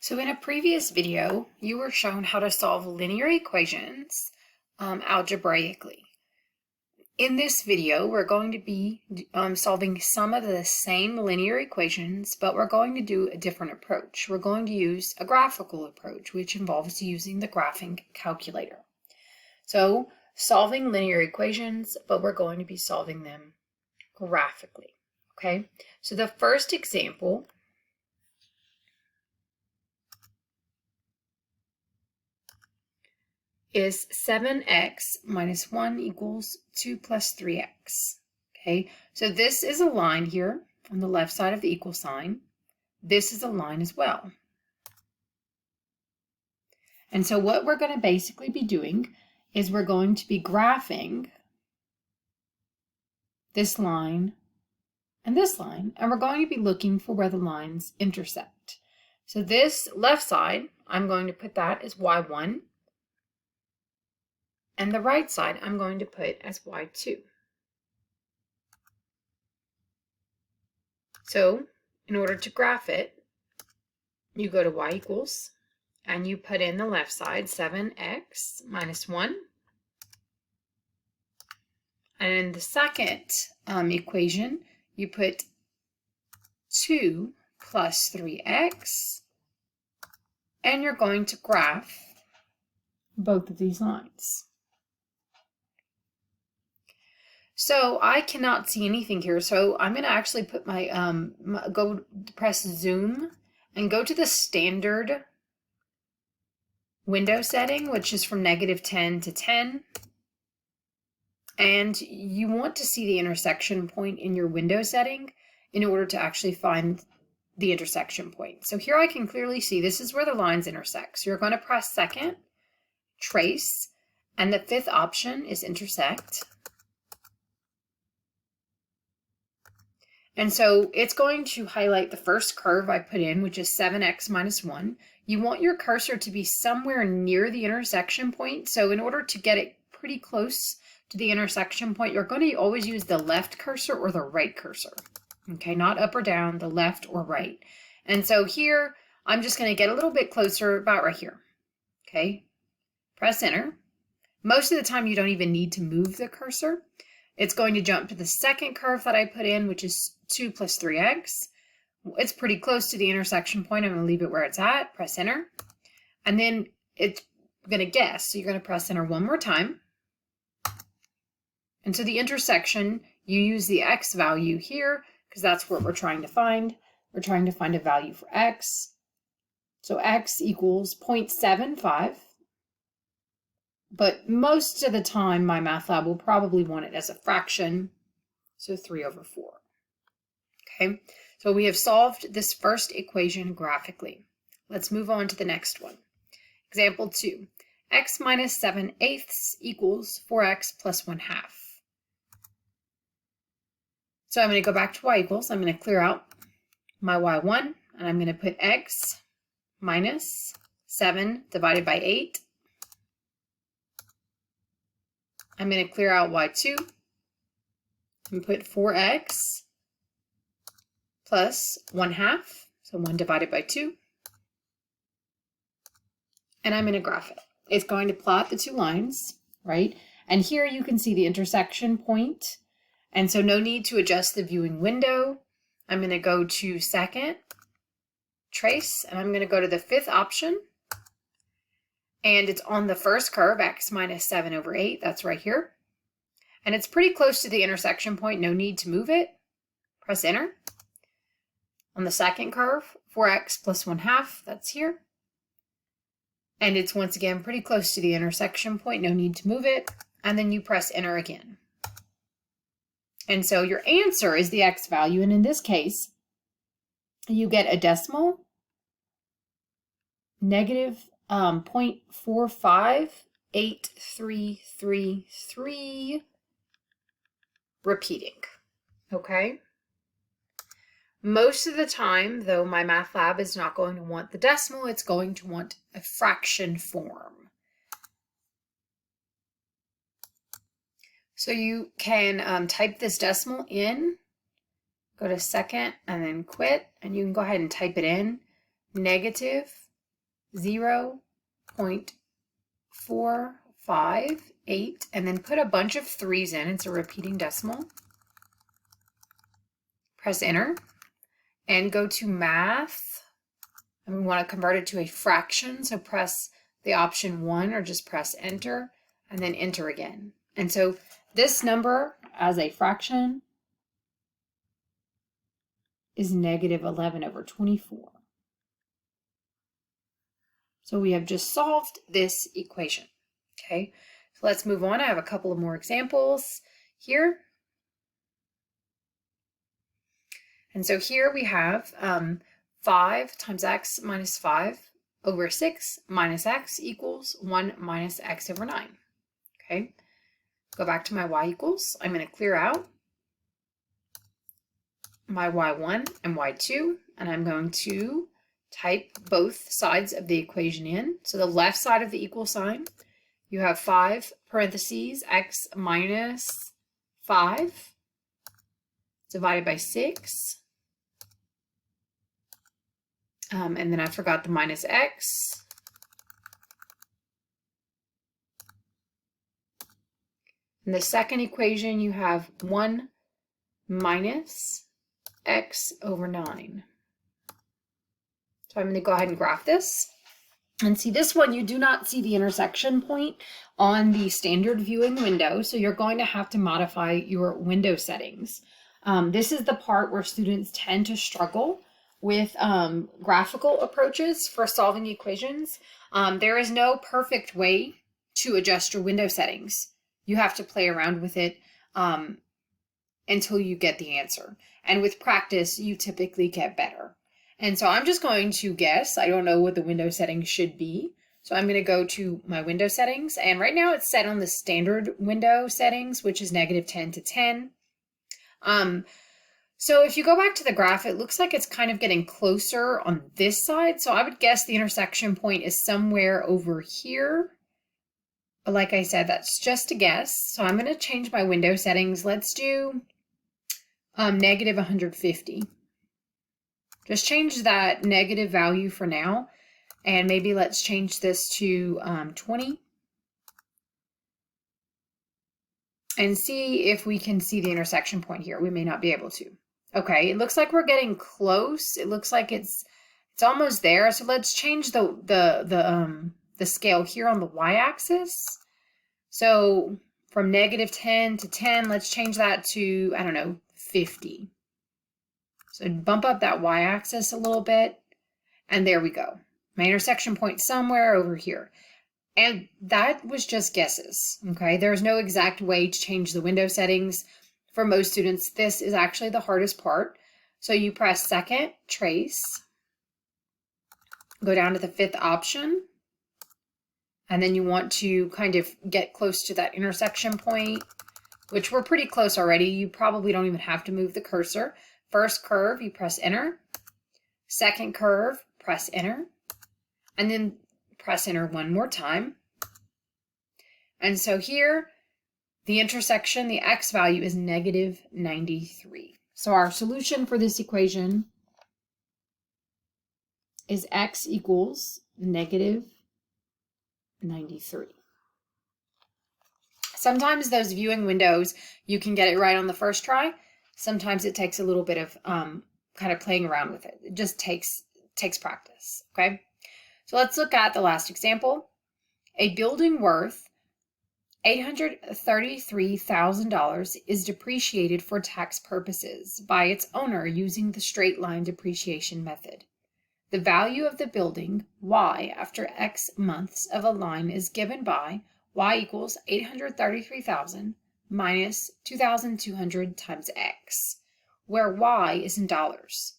So in a previous video, you were shown how to solve linear equations algebraically. In this video, we're going to be solving some of the same linear equations, but we're going to do a different approach. We're going to use a graphical approach, which involves using the graphing calculator. So solving linear equations, but we're going to be solving them graphically. Okay, so the first example is 7x minus 1 equals 2 plus 3x. Okay, so this is a line here on the left side of the equal sign. This is a line as well. And so what we're going to basically be doing is we're going to be graphing this line and this line, and we're going to be looking for where the lines intersect. So this left side, I'm going to put that as y1. And the right side, I'm going to put as y2. So in order to graph it, you go to y equals, and you put in the left side 7x minus 1. And in the second equation, you put 2 plus 3x, and you're going to graph both of these lines. So I cannot see anything here, so I'm going to actually put my, press zoom and go to the standard window setting, which is from -10 to 10. And you want to see the intersection point in your window setting in order to actually find the intersection point. So here I can clearly see this is where the lines intersect. So you're going to press second, trace, and the fifth option is intersect. And so it's going to highlight the first curve I put in, which is 7x minus 1. You want your cursor to be somewhere near the intersection point. So in order to get it pretty close to the intersection point, you're going to always use the left cursor or the right cursor. Okay, not up or down, the left or right. And so here, I'm just going to get a little bit closer, about right here. Okay, press enter. Most of the time, you don't even need to move the cursor. It's going to jump to the second curve that I put in, which is 2 plus 3x. It's pretty close to the intersection point. I'm going to leave it where it's at. Press enter. And then it's going to guess. So you're going to press enter one more time. And so the intersection, you use the x value here because that's what we're trying to find. We're trying to find a value for x. So x equals 0.75. But most of the time, my math lab will probably want it as a fraction, so 3/4. Okay, so we have solved this first equation graphically. Let's move on to the next one. Example 2, x minus 7/8 equals 4x plus 1/2. So I'm going to go back to y equals. I'm going to clear out my y1, and I'm going to put x minus 7 divided by 8. I'm going to clear out y2 and put 4x plus 1/2, so 1 divided by 2. And I'm going to graph it. It's going to plot the two lines, right? And here you can see the intersection point. And so no need to adjust the viewing window. I'm going to go to second, trace, and I'm going to go to the fifth option. And it's on the first curve, x minus 7/8, that's right here. And it's pretty close to the intersection point, no need to move it. Press enter. On the second curve, 4x plus 1/2, that's here. And it's once again pretty close to the intersection point, no need to move it. And then you press enter again. And so your answer is the x value, and in this case, you get a decimal, -0.458333, repeating. Okay. Most of the time, though, my math lab is not going to want the decimal, it's going to want a fraction form. So you can type this decimal in, go to second and then quit, and you can go ahead and type it in, 0.458, and then put a bunch of 3's in. It's a repeating decimal. Press enter and go to math. And we want to convert it to a fraction. So press the option 1 or just press enter and then enter again. And so this number as a fraction is negative 11 over 24. So we have just solved this equation. Okay, so let's move on. I have a couple of more examples here. And so here we have 5 times x minus 5 over 6 minus x equals 1 minus x over 9. Okay, go back to my y equals. I'm going to clear out my y1 and y2, and I'm going to type both sides of the equation in. So the left side of the equal sign, you have 5 parentheses x minus 5 divided by 6. And then I forgot the minus x. In the second equation, you have 1 minus x over 9. So I'm going to go ahead and graph this. And see this one, you do not see the intersection point on the standard viewing window. So you're going to have to modify your window settings. This is the part where students tend to struggle with graphical approaches for solving equations. There is no perfect way to adjust your window settings. You have to play around with it until you get the answer. And with practice, you typically get better. And so I'm just going to guess. I don't know what the window settings should be. So I'm going to go to my window settings. And right now it's set on the standard window settings, which is -10 to 10. So if you go back to the graph, it looks like it's kind of getting closer on this side. So I would guess the intersection point is somewhere over here. But like I said, that's just a guess. So I'm going to change my window settings. Let's do -150. Just change that negative value for now. And maybe let's change this to 20. And see if we can see the intersection point here. We may not be able to. Okay, it looks like we're getting close. It looks like it's almost there. So let's change the scale here on the y-axis. So from -10 to 10, let's change that to, I don't know, 50. So bump up that y-axis a little bit, and there we go. My intersection point somewhere over here. And that was just guesses, okay? There's no exact way to change the window settings. For most students, this is actually the hardest part. So you press second, trace, go down to the 5th option, and then you want to kind of get close to that intersection point, which we're pretty close already. You probably don't even have to move the cursor. First curve, you press enter. Second curve, press enter. And then press enter one more time. And so here, the intersection, the x value is -93. So our solution for this equation is x equals -93. Sometimes those viewing windows, you can get it right on the first try. Sometimes it takes a little bit of kind of playing around with it. It just takes practice, okay? So let's look at the last example. A building worth $833,000 is depreciated for tax purposes by its owner using the straight line depreciation method. The value of the building, y, after x months of a line is given by y equals 833,000 minus 2,200 times x, where y is in dollars.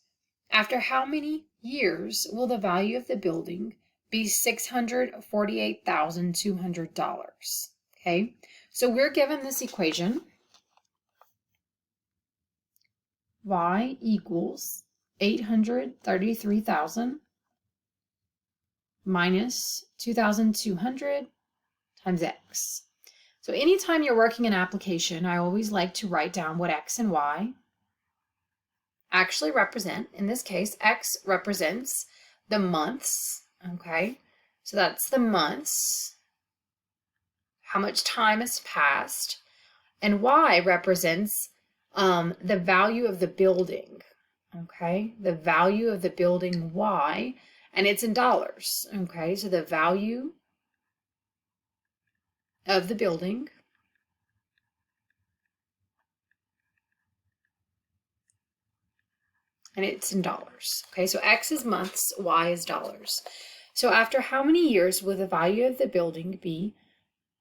After how many years will the value of the building be $648,200? Okay, so we're given this equation. Y equals 833,000 minus 2,200 times x. So anytime you're working an application, I always like to write down what x and y actually represent. In this case, x represents the months Okay, so that's the months, how much time has passed, and Y represents the value of the building. Okay, the value of the building Y, and it's in dollars. Okay, so the value of the building and it's in dollars. Okay, so X is months, Y is dollars. So after how many years will the value of the building be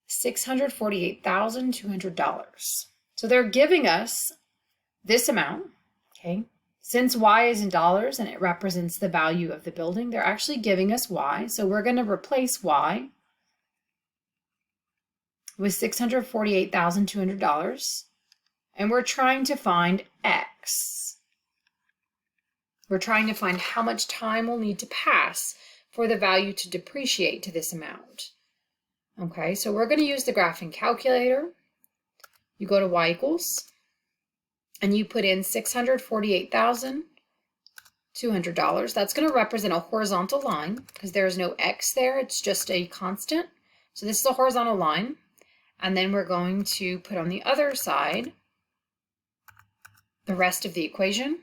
$648,200? So they're giving us this amount, okay? Since Y is in dollars and it represents the value of the building, they're actually giving us Y. So we're going to replace Y with $648,200. And we're trying to find X. We're trying to find how much time will need to pass for the value to depreciate to this amount. Okay, so we're going to use the graphing calculator. You go to Y equals, and you put in $648,200. That's going to represent a horizontal line because there's no X there. It's just a constant. So this is a horizontal line. And then we're going to put on the other side the rest of the equation.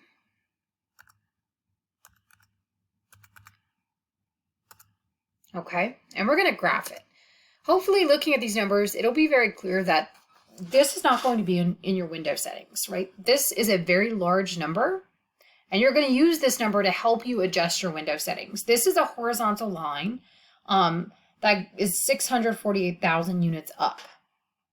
Okay, and we're going to graph it. Hopefully, looking at these numbers, it'll be very clear that this is not going to be in your window settings, right? This is a very large number, and you're going to use this number to help you adjust your window settings. This is a horizontal line that is 648,000 units up.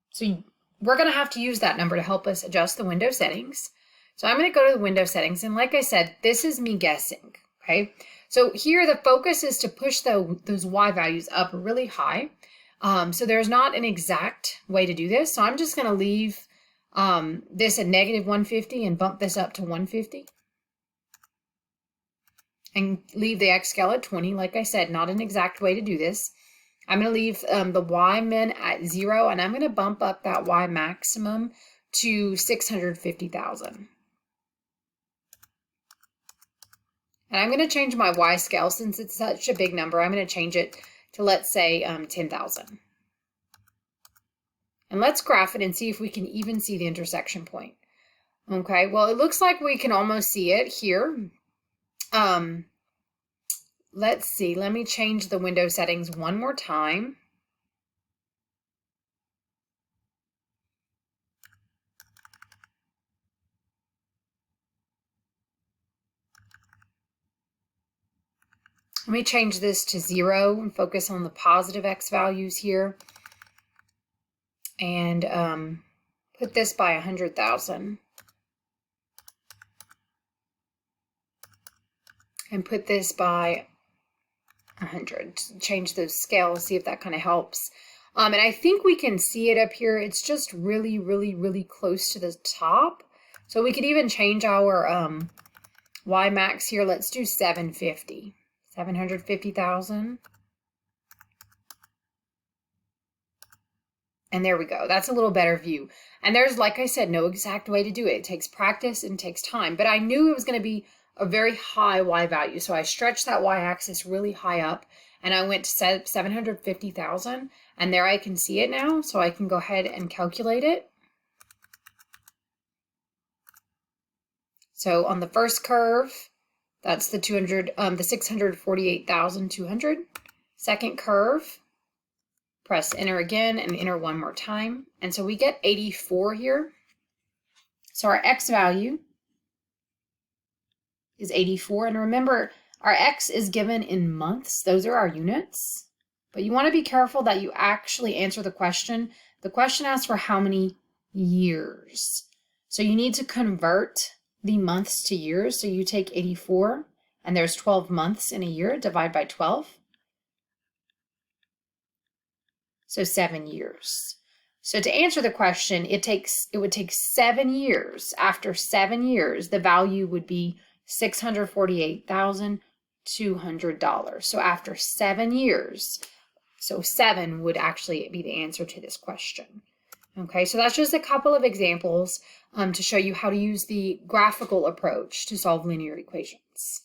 So we're going to have to use that number to help us adjust the window settings. So I'm going to go to the window settings, and like I said, this is me guessing, okay? So here the focus is to push those Y values up really high. So there's not an exact way to do this. So I'm just going to leave this at -150 and bump this up to 150. And leave the X scale at 20. Like I said, not an exact way to do this. I'm going to leave the Y min at 0, and I'm going to bump up that Y maximum to 650,000. And I'm going to change my Y scale since it's such a big number. I'm going to change it to, let's say, 10,000. And let's graph it and see if we can even see the intersection point. Okay, well, it looks like we can almost see it here. Let's see. Let me change the window settings one more time. Let me change this to 0 and focus on the positive X values here. And put this by 100,000. And put this by 100. Change those scales, see if that kind of helps. And I think we can see it up here. It's just really, really, really close to the top. So we could even change our Y max here. Let's do 750. 750,000. And there we go. That's a little better view. And there's, like I said, no exact way to do it. It takes practice and takes time. But I knew it was going to be a very high Y value. So I stretched that Y axis really high up. And I went to 750,000. And there I can see it now. So I can go ahead and calculate it. So on the first curve, that's the 648,200. Second curve, press enter again and enter one more time. And so we get 84 here. So our X value is 84. And remember, our X is given in months. Those are our units. But you want to be careful that you actually answer the question. The question asks for how many years. So you need to convert the months to years. So you take 84, and there's 12 months in a year, divide by 12. So 7 years. So to answer the question, it would take 7 years. After 7 years, the value would be $648,200. So after 7 years, so 7 would actually be the answer to this question. Okay, so that's just a couple of examples to show you how to use the graphical approach to solve linear equations.